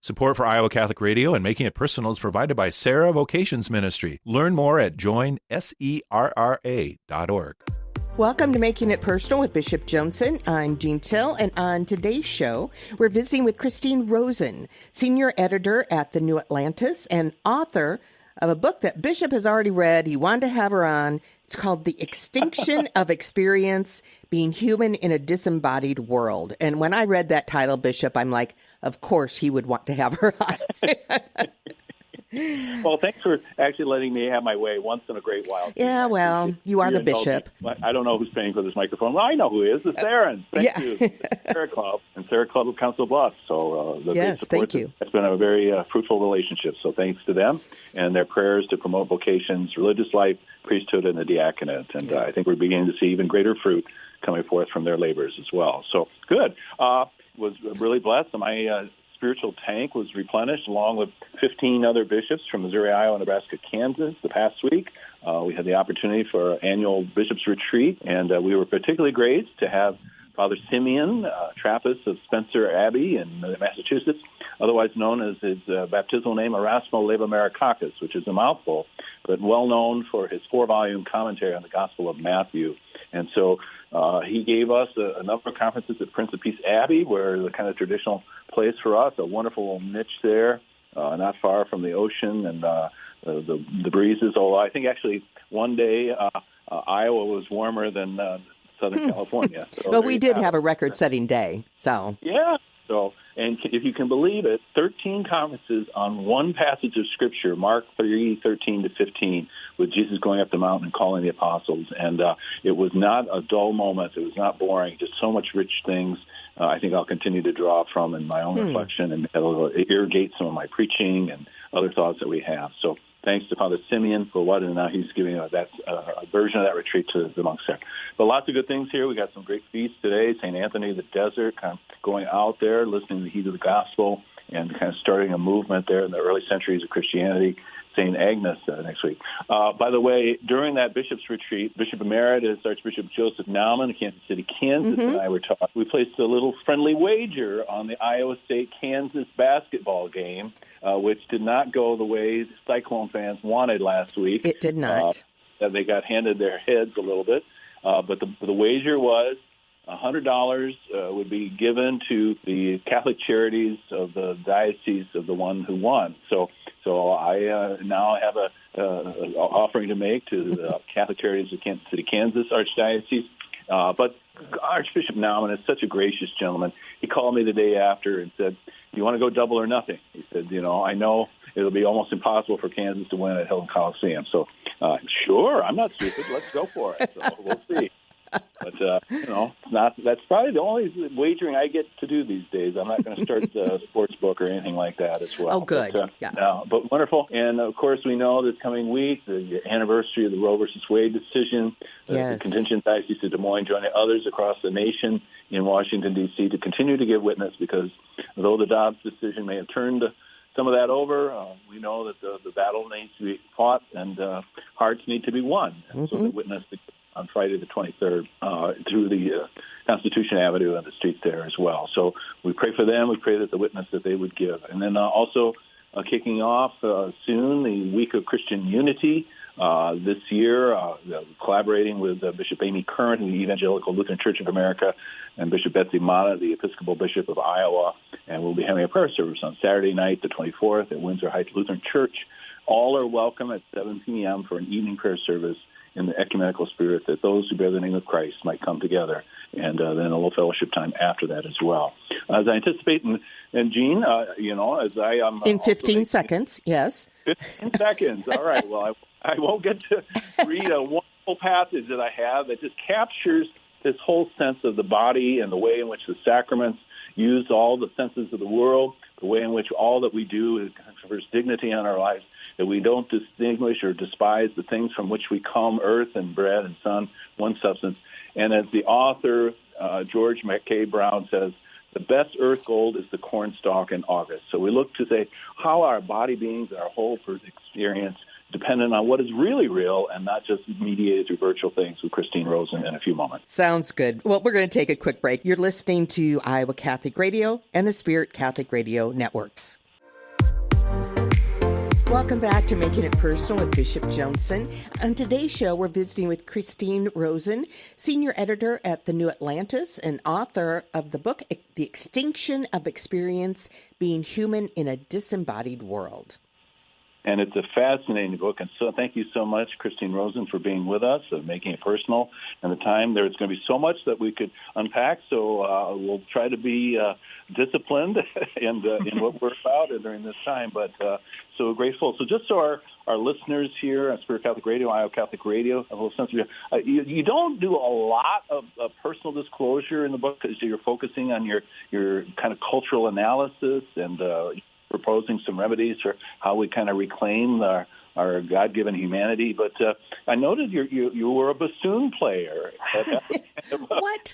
Support for Iowa Catholic Radio and Making It Personal is provided by Sarah Vocations Ministry. Learn more at joinserra.org. Welcome to Making It Personal with Bishop Joensen. I'm Jeanne Thill, and on today's show, we're visiting with Christine Rosen, senior editor at the New Atlantis and author of a book that Bishop has already read. He wanted to have her on. It's called The Extinction of Experience, Being Human in a Disembodied World. And when I read that title, Bishop, I'm like, of course he would want to have her on. Well, thanks for actually letting me have my way once in a great while. Yeah, well, you are the bishop. I don't know who's paying for this microphone. Well, I know who is. It's Aaron. Thank you. Sarah Club and Sarah Club of Council Bluffs. So yes, thank you. It's been a very fruitful relationship. So thanks to them and their prayers to promote vocations, religious life, priesthood, and the diaconate. And I think we're beginning to see even greater fruit coming forth from their labors as well. So good. Was really blessed. My spiritual tank was replenished along with 15 other bishops from Missouri, Iowa, Nebraska, Kansas the past week. We had the opportunity for our annual bishops retreat, and we were particularly great to have Father Simeon Trappist of Spencer Abbey in Massachusetts, otherwise known as his baptismal name Erasmo Leva Marikakis, which is a mouthful, but well known for his 4-volume commentary on the Gospel of Matthew. And so he gave us a number of conferences at Prince of Peace Abbey, where the kind of traditional place for us, a wonderful little niche there, not far from the ocean and the breezes. Although I think actually one day Iowa was warmer than Southern California. So well, we did have a record-setting day. So yeah. So, and if you can believe it, 13 conferences on one passage of Scripture, Mark 3:13-15, with Jesus going up the mountain and calling the apostles. And it was not a dull moment. It was not boring. Just so much rich things I think I'll continue to draw from in my own reflection, and it'll irrigate some of my preaching and other thoughts that we have. So thanks to Father Simeon for what, and now he's giving that a version of that retreat to the monks there. But lots of good things here. We got some great feasts today. St. Anthony of the Desert, kind of going out there, listening to the heat of the gospel, and kind of starting a movement there in the early centuries of Christianity. St. Agnes next week. By the way, during that bishop's retreat, Bishop Emeritus Archbishop Joseph Naumann of Kansas City, Kansas, and I were talking. We placed a little friendly wager on the Iowa State-Kansas basketball game, which did not go the way the Cyclone fans wanted last week. It did not. They got handed their heads a little bit. But the wager was $100 would be given to the Catholic charities of the diocese of the one who won. So I now have a offering to make to the Catholic charities of Kansas City, Kansas Archdiocese. But Archbishop Naumann is such a gracious gentleman. He called me the day after and said, "You want to go double or nothing?" He said, I know it'll be almost impossible for Kansas to win at Hilton Coliseum. So, sure, I'm not stupid. Let's go for it. So we'll see. But, that's probably the only wagering I get to do these days. I'm not going to start a sports book or anything like that as well. Oh, good. But wonderful. And, of course, we know this coming week, the anniversary of the Roe versus Wade decision, the contingent diocese of Des Moines joining others across the nation in Washington, D.C. to continue to give witness, because though the Dobbs decision may have turned some of that over, we know that the battle needs to be fought and hearts need to be won. And so the witness on Friday the 23rd through the Constitution Avenue and the streets there as well. So we pray for them. We pray that the witness that they would give. And then also kicking off soon the Week of Christian Unity this year, collaborating with Bishop Amy Current of the Evangelical Lutheran Church of America and Bishop Betsy Mata, the Episcopal Bishop of Iowa. And we'll be having a prayer service on Saturday night, the 24th, at Windsor Heights Lutheran Church. All are welcome at 7 p.m. for an evening prayer service in the ecumenical spirit, that those who bear the name of Christ might come together, and then a little fellowship time after that as well. As I anticipate, and Jeanne, as I am... in 15 seconds, yes. 15 seconds, all right. Well, I won't get to read a wonderful passage that I have that just captures this whole sense of the body and the way in which the sacraments use all the senses of the world, the way in which all that we do confers dignity on our lives, that we don't distinguish or despise the things from which we come, earth and bread and sun, one substance. And as the author, George McKay Brown, says, the best earth gold is the cornstalk in August. So we look to say how our body beings and our whole experience dependent on what is really real and not just mediated through virtual things with Christine Rosen in a few moments. Sounds good. Well, we're going to take a quick break. You're listening to Iowa Catholic Radio and the Spirit Catholic Radio Networks. Welcome back to Making It Personal with Bishop Joensen. On today's show, we're visiting with Christine Rosen, senior editor at the New Atlantis and author of the book, The Extinction of Experience, Being Human in a Disembodied World. And it's a fascinating book. And so thank you so much, Christine Rosen, for being with us, Making It Personal. And the time, there's going to be so much that we could unpack. So we'll try to be disciplined in what we're about during this time. But so grateful. So just so our listeners here at Spirit Catholic Radio, Iowa Catholic Radio, a little sense of you don't do a lot of personal disclosure in the book because you're focusing on your kind of cultural analysis and proposing some remedies for how we kind of reclaim our God-given humanity. But I noted you were a bassoon player. What?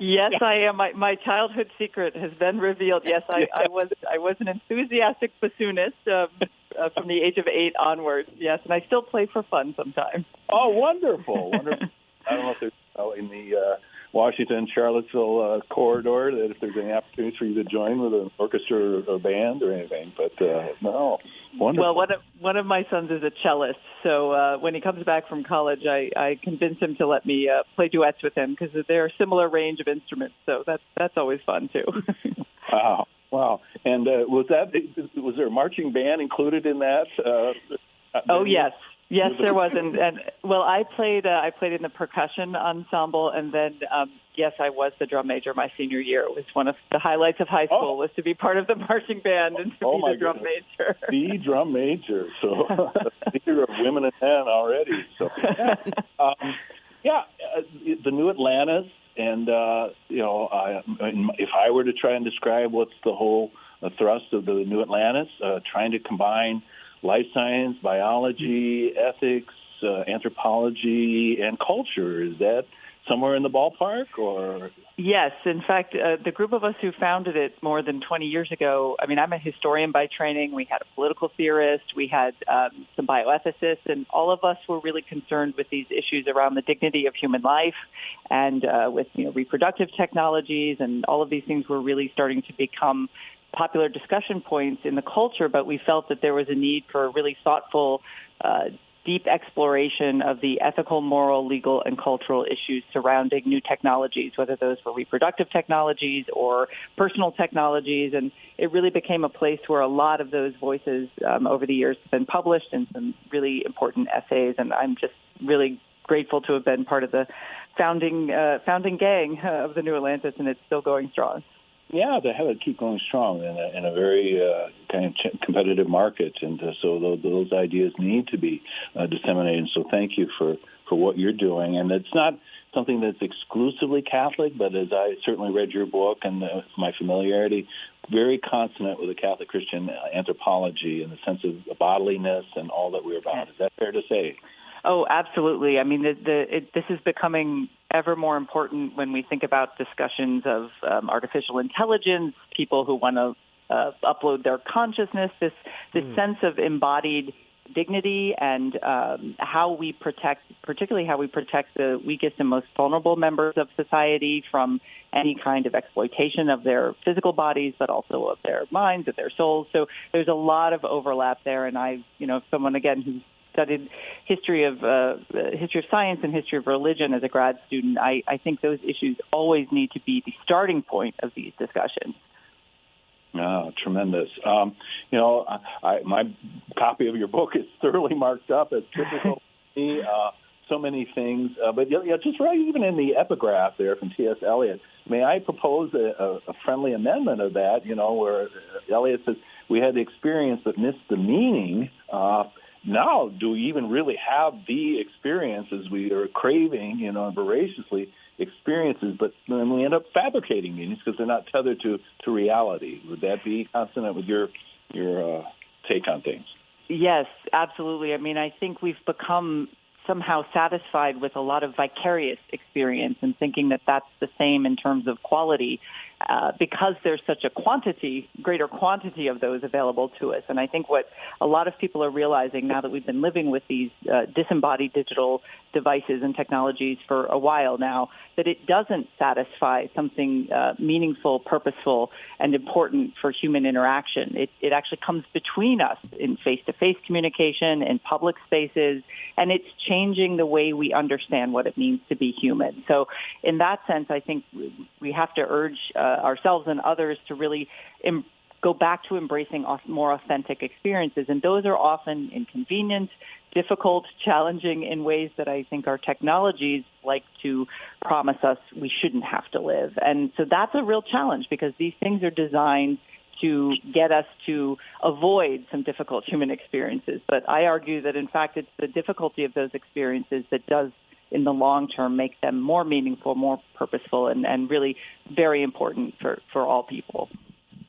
Yes, I am. My childhood secret has been revealed. Yes, I was an enthusiastic bassoonist from the age of 8 onwards. Yes, and I still play for fun sometimes. Oh, wonderful. I don't know if there's in the Washington-Charlottesville corridor, that if there's any opportunities for you to join with an orchestra or band or anything. But no, wonderful. Well, one of my sons is a cellist, so when he comes back from college, I convince him to let me play duets with him because they're a similar range of instruments. So that's always fun too. Wow! And was there a marching band included in that? Oh yes. Yes, there was, and well, I played in the percussion ensemble, and then yes, I was the drum major my senior year. It was one of the highlights of high school was to be part of the marching band and to be the drum major. The drum major, so leader of women and men already. So the New Atlantis, and if I were to try and describe what's the whole thrust of the New Atlantis, trying to combine life science, biology, ethics, anthropology, and culture. Is that somewhere in the ballpark? Or Yes. In fact, the group of us who founded it more than 20 years ago, I mean, I'm a historian by training. We had a political theorist. We had some bioethicists, and all of us were really concerned with these issues around the dignity of human life and with reproductive technologies, and all of these things were really starting to become popular discussion points in the culture, but we felt that there was a need for a really thoughtful, deep exploration of the ethical, moral, legal, and cultural issues surrounding new technologies, whether those were reproductive technologies or personal technologies. And it really became a place where a lot of those voices over the years have been published in some really important essays. And I'm just really grateful to have been part of the founding gang of the New Atlantis, and it's still going strong. Yeah, to have it keep going strong in a very kind of competitive market, and so those ideas need to be disseminated. So thank you for what you're doing, and it's not something that's exclusively Catholic, but as I certainly read your book and my familiarity, very consonant with the Catholic Christian anthropology in the sense of bodiliness and all that we're about. Is that fair to say? Oh, absolutely. I mean, this is becoming ever more important when we think about discussions of artificial intelligence, people who want to upload their consciousness, this sense of embodied dignity and how we protect the weakest and most vulnerable members of society from any kind of exploitation of their physical bodies, but also of their minds, of their souls. So there's a lot of overlap there. And someone, again, who's studied history of science and history of religion as a grad student, I think those issues always need to be the starting point of these discussions. Oh, tremendous. My copy of your book is thoroughly marked up as typical for me. So many things. But just right even in the epigraph there from T.S. Eliot, may I propose a friendly amendment of that, where Eliot says, we had the experience but missed the meaning. Now, do we even really have the experiences we are craving, voraciously experiences, but then we end up fabricating meanings because they're not tethered to reality. Would that be consonant with your take on things? Yes, absolutely. I mean, I think we've become somehow satisfied with a lot of vicarious experience and thinking that that's the same in terms of quality. because there's such a greater quantity of those available to us. And I think what a lot of people are realizing now that we've been living with these disembodied digital devices and technologies for a while now, that it doesn't satisfy something meaningful, purposeful, and important for human interaction. It actually comes between us in face-to-face communication, in public spaces, and it's changing the way we understand what it means to be human. So in that sense, I think we have to urge ourselves and others to really go back to embracing more authentic experiences. And those are often inconvenient, difficult, challenging in ways that I think our technologies like to promise us we shouldn't have to live. And so that's a real challenge because these things are designed to get us to avoid some difficult human experiences. But I argue that, in fact, it's the difficulty of those experiences that does, in the long term, make them more meaningful, more purposeful, and really very important for all people.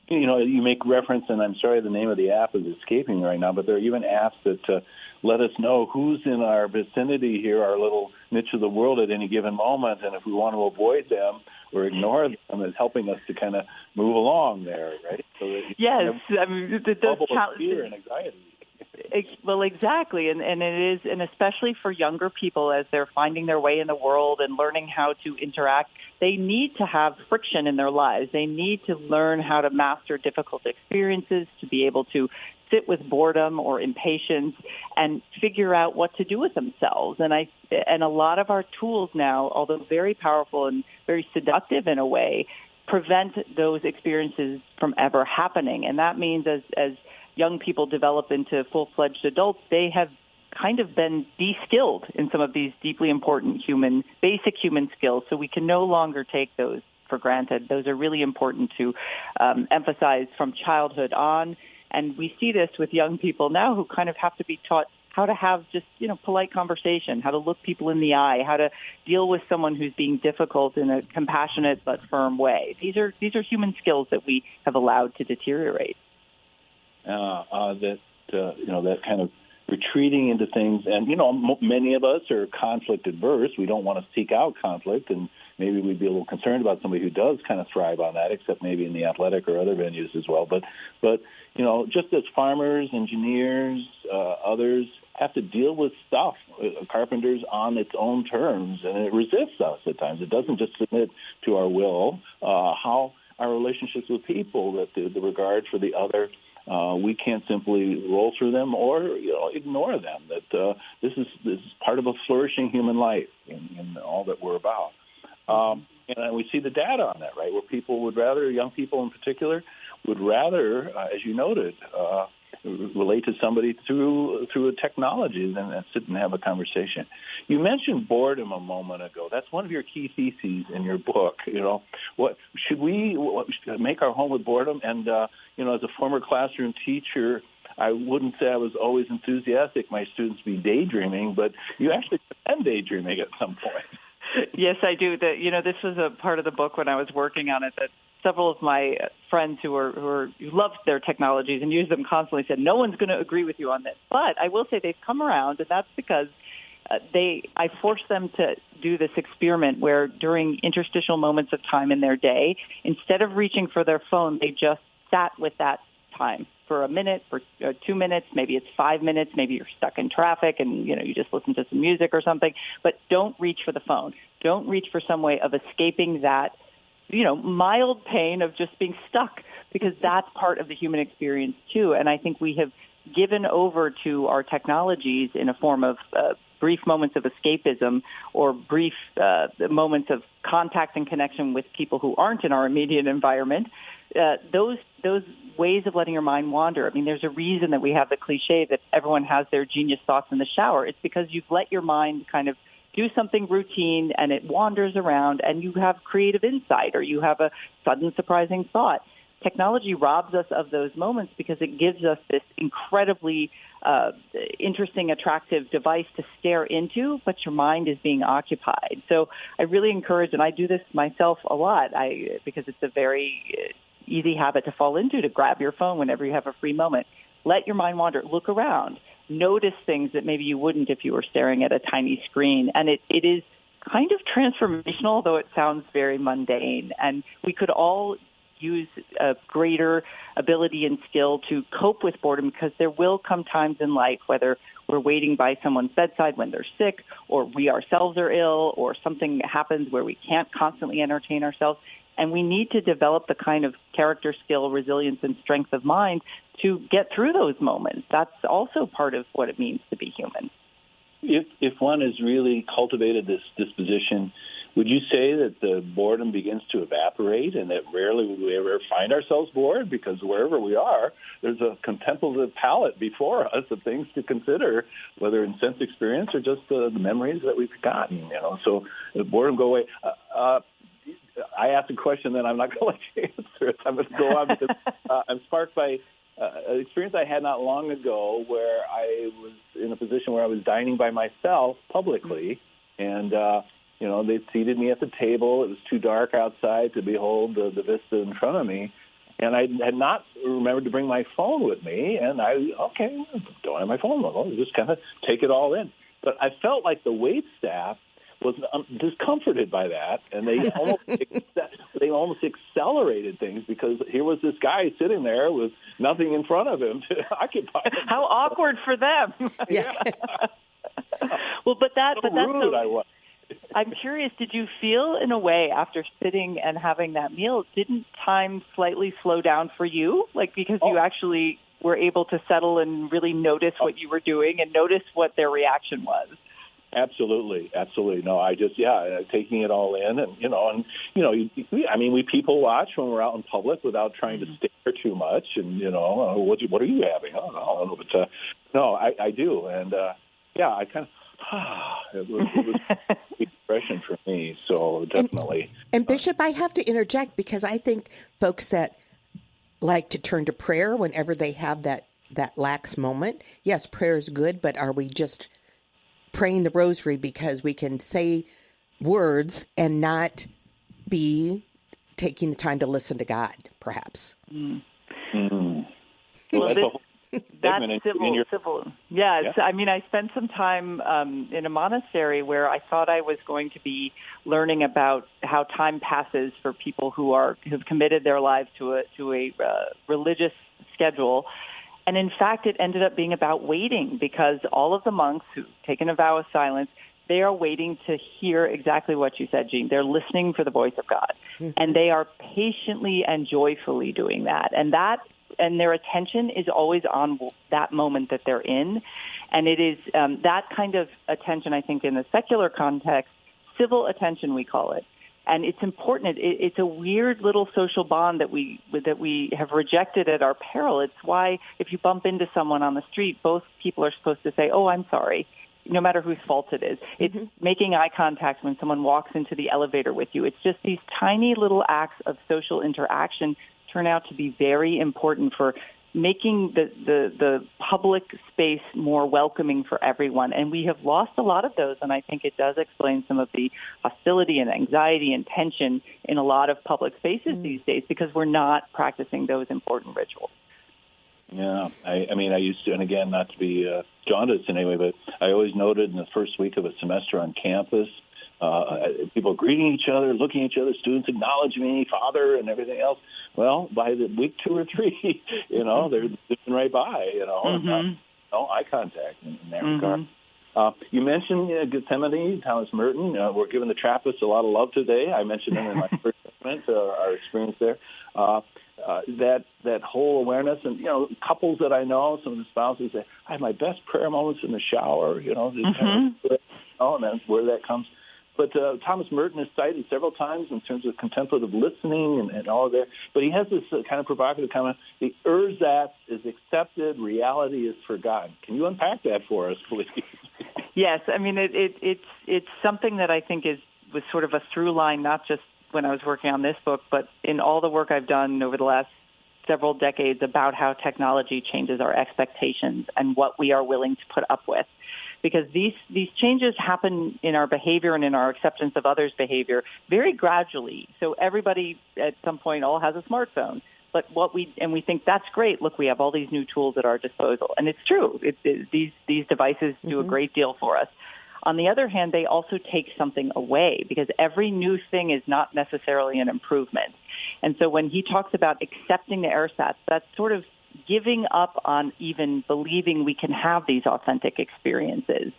You know, you make reference, and I'm sorry the name of the app is escaping me right now, but there are even apps that let us know who's in our vicinity here, our little niche of the world at any given moment, and if we want to avoid them or ignore them, it's helping us to kind of move along there, right? So yes, I mean, those fear and anxiety. Well, exactly, and it is, and especially for younger people as they're finding their way in the world and learning how to interact, they need to have friction in their lives. They need to learn how to master difficult experiences, to be able to sit with boredom or impatience and figure out what to do with themselves. And a lot of our tools now, although very powerful and very seductive in a way, prevent those experiences from ever happening. And that means as young people develop into full-fledged adults, they have kind of been de-skilled in some of these deeply important basic human skills. So we can no longer take those for granted. Those are really important to emphasize from childhood on. And we see this with young people now who kind of have to be taught how to have just, polite conversation, how to look people in the eye, how to deal with someone who's being difficult in a compassionate but firm way. These are human skills that we have allowed to deteriorate. That kind of retreating into things. And, many of us are conflict adverse. We don't want to seek out conflict, and maybe we'd be a little concerned about somebody who does kind of thrive on that, except maybe in the athletic or other venues as well. But just as farmers, engineers, others have to deal with stuff, carpenters on its own terms, and it resists us at times. It doesn't just submit to our will. How our relationships with people, that the regard for the other, we can't simply roll through them or ignore them. That this is part of a flourishing human life in all that we're about. And we see the data on that, right? Where people would rather, young people in particular, would rather, as you noted, relate to somebody through a technology than sit and have a conversation. You mentioned boredom a moment ago. That's one of your key theses in your book. What should we make our home with boredom? And as a former classroom teacher, I wouldn't say I was always enthusiastic my students be daydreaming, but you actually end daydreaming at some point. Yes, I do. This was a part of the book when I was working on it, that several of my friends who loved their technologies and used them constantly said, no one's going to agree with you on this. But I will say they've come around, and that's because I forced them to do this experiment where during interstitial moments of time in their day, instead of reaching for their phone, they just sat with that time for a minute, for 2 minutes, maybe it's 5 minutes, maybe you're stuck in traffic and, you just listen to some music or something, but don't reach for the phone. Don't reach for some way of escaping that, mild pain of just being stuck, because that's part of the human experience too. And I think we have given over to our technologies in a form of brief moments of escapism or brief moments of contact and connection with people who aren't in our immediate environment. Those ways of letting your mind wander. I mean, there's a reason that we have the cliche that everyone has their genius thoughts in the shower. It's because you've let your mind kind of do something routine and it wanders around and you have creative insight or you have a sudden surprising thought. Technology robs us of those moments because it gives us this incredibly interesting, attractive device to stare into, but your mind is being occupied. So I really encourage, and I do this myself a lot, because it's a very easy habit to fall into, to grab your phone whenever you have a free moment. Let your mind wander. Look around. Notice things that maybe you wouldn't if you were staring at a tiny screen. And it is kind of transformational, although it sounds very mundane. And we could all use a greater ability and skill to cope with boredom, because there will come times in life, whether we're waiting by someone's bedside when they're sick, or we ourselves are ill, or something happens where we can't constantly entertain ourselves. And we need to develop the kind of character skill, resilience, and strength of mind to get through those moments. That's also part of what it means to be human. If one has really cultivated this disposition, would you say that the boredom begins to evaporate and that rarely will we ever find ourselves bored, because wherever we are, there's a contemplative palette before us of things to consider, whether in sense experience or just the memories that we've forgotten, So the boredom go away. I asked a question that I'm not going to let you answer it. I'm going to go on because I'm sparked by an experience I had not long ago where I was in a position where I was dining by myself publicly, and they seated me at the table. It was too dark outside to behold the vista in front of me, and I had not remembered to bring my phone with me. And don't have my phone. I'll just kind of take it all in. But I felt like the wait staff was discomforted by that, and they almost accelerated things, because here was this guy sitting there with nothing in front of him to occupy him. How awkward for them! Yeah. Well, but that's rude I was. I'm curious, did you feel in a way after sitting and having that meal, didn't time slightly slow down for you? Like, because you actually were able to settle and really notice what you were doing and notice what their reaction was? Absolutely. No, I just, taking it all in, and, we people watch when we're out in public without trying to stare too much, and, what are you having? I don't know, but, no, I do, and, I kind of, it was a big expression for me, so definitely. And Bishop, I have to interject, because I think folks that like to turn to prayer whenever they have that lax moment, yes, prayer is good, but are we just praying the rosary because we can say words and not be taking the time to listen to God, perhaps? Well, that's civil. Yes. Yeah. I mean, I spent some time in a monastery where I thought I was going to be learning about how time passes for people who've committed their lives to a religious schedule. And in fact, it ended up being about waiting, because all of the monks who've taken a vow of silence, they are waiting to hear exactly what you said, Jeanne. They're listening for the voice of God. Mm-hmm. And they are patiently and joyfully doing that. And their attention is always on that moment that they're in. And it is that kind of attention, I think, in the secular context, civil attention, we call it. And it's important. It's a weird little social bond that we have rejected at our peril. It's why if you bump into someone on the street, both people are supposed to say, "Oh, I'm sorry," no matter whose fault it is. Mm-hmm. It's making eye contact when someone walks into the elevator with you. It's just these tiny little acts of social interaction turn out to be very important for making the public space more welcoming for everyone. And we have lost a lot of those, and I think it does explain some of the hostility and anxiety and tension in a lot of public spaces these days, because we're not practicing those important rituals. Yeah, I mean, I used to, and again, not to be jaundiced in any way, but I always noted in the first week of a semester on campus, people greeting each other, looking at each other, students acknowledge me, Father, and everything else. Well, by the week 2 or 3, they're zipping right by, and no eye contact in that regard. You mentioned Gethsemane, Thomas Merton. We're giving the Trappists a lot of love today. I mentioned them in my first segment, our experience there. That whole awareness, and couples that I know, some of the spouses say, I have my best prayer moments in the shower. And that's where that comes. But Thomas Merton is cited several times in terms of contemplative listening and all of that. But he has this kind of provocative comment: the ersatz is accepted, reality is forgotten. Can you unpack that for us, please? Yes, I mean it's something that I think was sort of a through line, not just when I was working on this book, but in all the work I've done over the last several decades about how technology changes our expectations and what we are willing to put up with. Because these changes happen in our behavior and in our acceptance of others' behavior very gradually. So everybody at some point all has a smartphone. But we think that's great. Look, we have all these new tools at our disposal. And it's true. These devices do a great deal for us. On the other hand, they also take something away because every new thing is not necessarily an improvement. And so when he talks about accepting the ersatz, that's sort of giving up on even believing we can have these authentic experiences.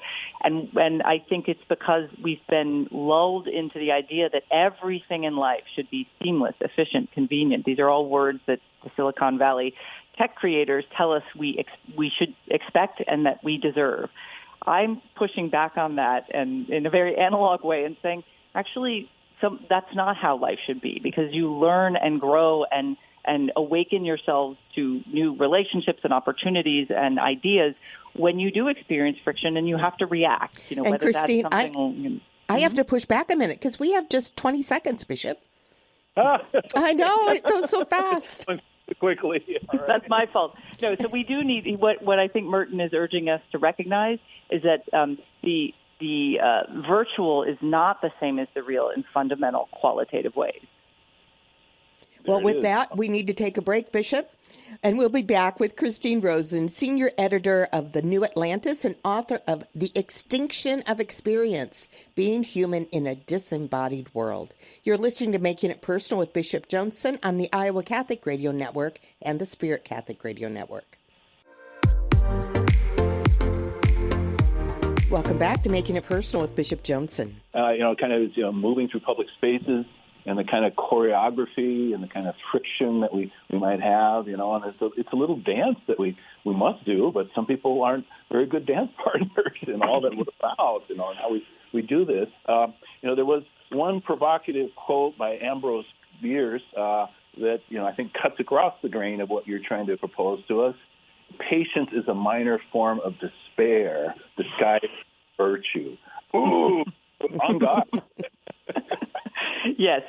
And I think it's because we've been lulled into the idea that everything in life should be seamless, efficient, convenient. These are all words that the Silicon Valley tech creators tell us we should expect and that we deserve. I'm pushing back on that and in a very analog way and saying, actually, that's not how life should be, because you learn and grow and awaken yourselves to new relationships and opportunities and ideas when you do experience friction and you have to react. You know, and whether Christine, that's something I have to push back a minute because we have just 20 seconds, Bishop. I know, it goes so fast. Quickly. Right. That's my fault. No, so we do need, what I think Merton is urging us to recognize is that the virtual is not the same as the real in fundamental qualitative ways. Well, with that, we need to take a break, Bishop, and we'll be back with Christine Rosen, senior editor of the New Atlantis and author of The Extinction of Experience, Being Human in a Disembodied World. You're listening to Making It Personal with Bishop Joensen on the Iowa Catholic Radio Network and the Spirit Catholic Radio Network. Welcome back to Making It Personal with Bishop Joensen. Moving through public spaces, and the kind of choreography and the kind of friction that we might have, and it's a little dance that we must do, but some people aren't very good dance partners in all that we're about, and how we do this. There was one provocative quote by Ambrose Bierce that, I think cuts across the grain of what you're trying to propose to us. Patience is a minor form of despair disguised as virtue. Ooh, on God. Yes.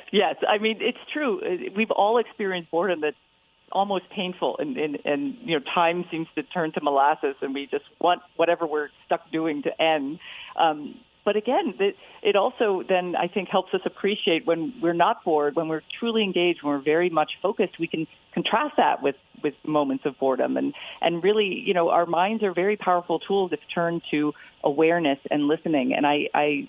I mean, it's true. We've all experienced boredom that's almost painful, and time seems to turn to molasses, and we just want whatever we're stuck doing to end. But again, it also then, I think, helps us appreciate when we're not bored, when we're truly engaged, when we're very much focused, we can contrast that with moments of boredom. And really, our minds are very powerful tools if turned to awareness and listening. And I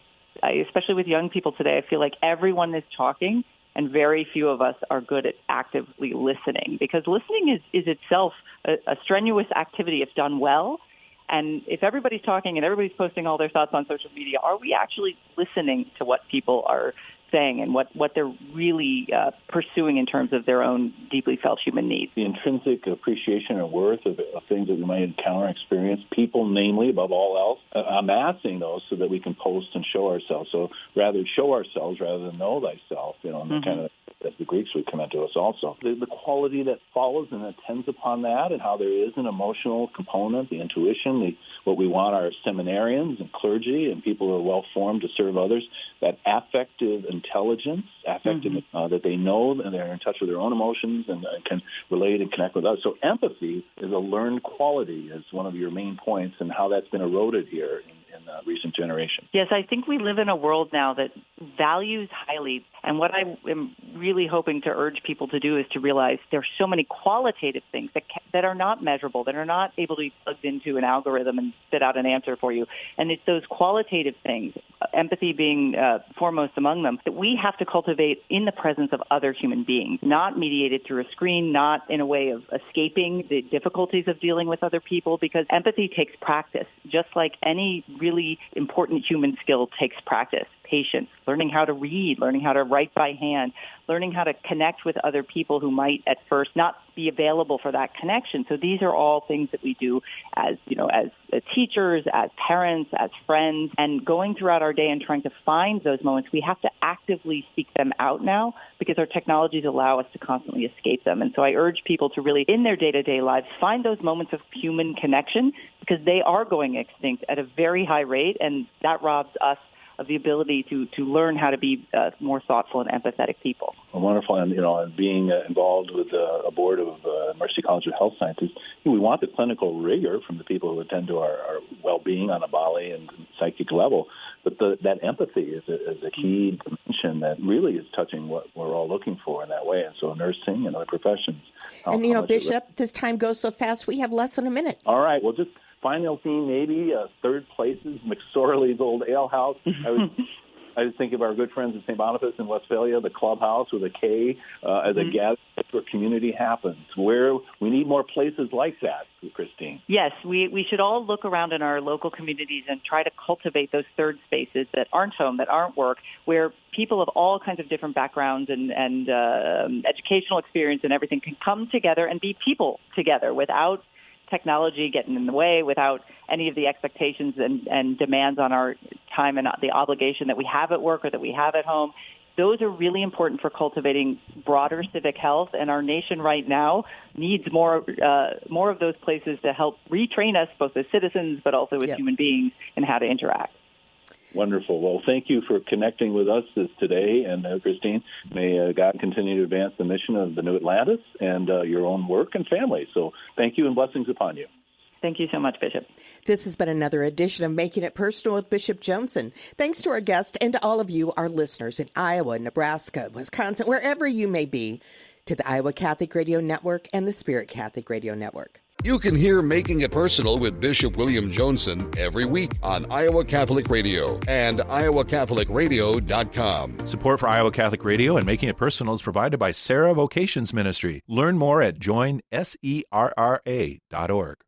especially with young people today, I feel like everyone is talking and very few of us are good at actively listening, because listening is itself a strenuous activity if done well. And if everybody's talking and everybody's posting all their thoughts on social media, are we actually listening to what people are saying and what they're really pursuing in terms of their own deeply felt human needs? The intrinsic appreciation and worth of things that we might encounter and experience, people, namely, above all else, amassing those so that we can post and show ourselves. So rather show ourselves rather than know thyself, and kind of, as the Greeks would commend to us also. The quality that follows and attends upon that, and how there is an emotional component, the intuition, what we want our seminarians and clergy and people who are well-formed to serve others, that affective intelligence, that they know and they're in touch with their own emotions and can relate and connect with others. So empathy is a learned quality, is one of your main points, and how that's been eroded here in recent generations. Yes, I think we live in a world now that values highly, and what I am really hoping to urge people to do is to realize there's so many qualitative things that are not measurable, that are not able to be plugged into an algorithm and spit out an answer for you. And it's those qualitative things, empathy being foremost among them, that we have to cultivate in the presence of other human beings, not mediated through a screen, not in a way of escaping the difficulties of dealing with other people, because empathy takes practice, just like any really important human skill takes practice. Patience, learning how to read, learning how to write by hand, learning how to connect with other people who might at first not be available for that connection. So these are all things that we do as teachers, as parents, as friends, and going throughout our day and trying to find those moments. We have to actively seek them out now because our technologies allow us to constantly escape them. And so I urge people to really, in their day-to-day lives, find those moments of human connection, because they are going extinct at a very high rate, and that robs us of the ability to learn how to be more thoughtful and empathetic people. Well, wonderful. And, being involved with a board of Mercy College of Health Sciences, we want the clinical rigor from the people who attend to our well-being on a bodily and psychic level. But that empathy is a key dimension that really is touching what we're all looking for in that way. And so nursing and other professions. And, Bishop, this time goes so fast, we have less than a minute. All right. Well, just final theme, maybe Third Places, McSorley's old ale house. I was thinking of our good friends at St. Boniface in Westphalia, the clubhouse with a K, as a gathering where community happens, where we need more places like that, Christine. Yes, we should all look around in our local communities and try to cultivate those third spaces that aren't home, that aren't work, where people of all kinds of different backgrounds and educational experience and everything can come together and be people together without technology getting in the way, without any of the expectations and demands on our time and the obligation that we have at work or that we have at home. Those are really important for cultivating broader civic health, and our nation right now needs more of those places to help retrain us, both as citizens but also as human beings, in how to interact. Wonderful. Well, thank you for connecting with us today. And Christine, may God continue to advance the mission of the New Atlantis and your own work and family. So thank you and blessings upon you. Thank you so much, Bishop. This has been another edition of Making It Personal with Bishop Joensen. Thanks to our guest and to all of you, our listeners in Iowa, Nebraska, Wisconsin, wherever you may be, to the Iowa Catholic Radio Network and the Spirit Catholic Radio Network. You can hear Making It Personal with Bishop William Joensen every week on Iowa Catholic Radio and iowacatholicradio.com. Support for Iowa Catholic Radio and Making It Personal is provided by Sarah Vocations Ministry. Learn more at joinserra.org.